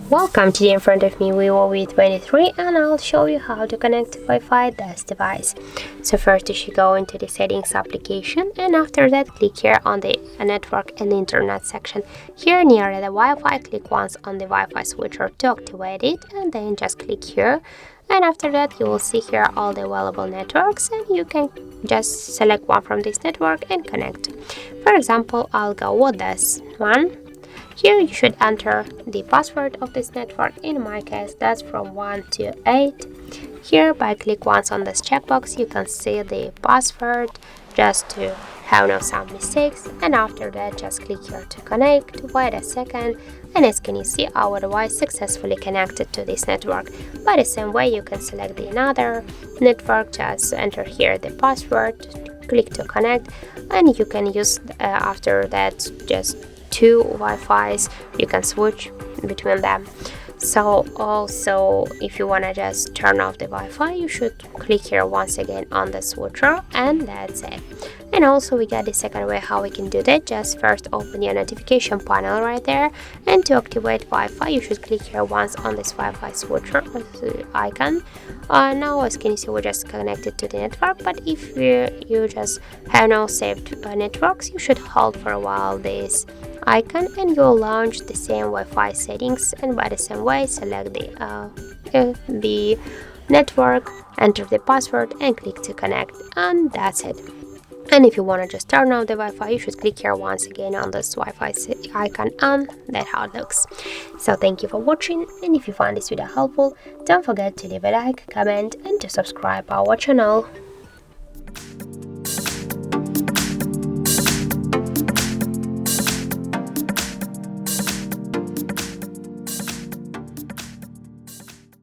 Welcome to the in front of me Vivo V23, and I'll show you how to connect to Wi-Fi this device. So first you should go into the settings application, and after that click here on the network and internet section. Here near the Wi-Fi, click once on the Wi-Fi switcher to activate it, and then just click here. And after that you will see here all the available networks, and you can just select one from this network and connect. For example, I'll go with this one. Here you should enter the password of this network. In my case, that's from 1 to 8. Here, by click once on this checkbox, you can see the password just to have no some mistakes. And after that, just click here to connect. Wait a second, and as can you see, our device successfully connected to this network. By the same way, you can select the another network. Just enter here the password, click to connect, and you can use after that just 2 Wi-Fi's. You can switch between them. So also, if you want to just turn off the Wi-Fi, you should click here once again on the switcher, and that's it. And also we got the second way how we can do that. Just first open your notification panel right there, and to activate Wi-Fi you should click here once on this Wi-Fi switcher icon. Now as can you see, we're just connected to the network, but if you just have no saved networks, you should hold for a while this icon and you'll launch the same Wi-Fi settings, and by the same way select the network, enter the password and click to connect, and that's it. And if you want to just turn off the Wi-Fi, you should click here once again on this Wi-Fi icon, and that's how it looks. So thank you for watching, and if you find this video helpful, don't forget to leave a like, comment and to subscribe our channel.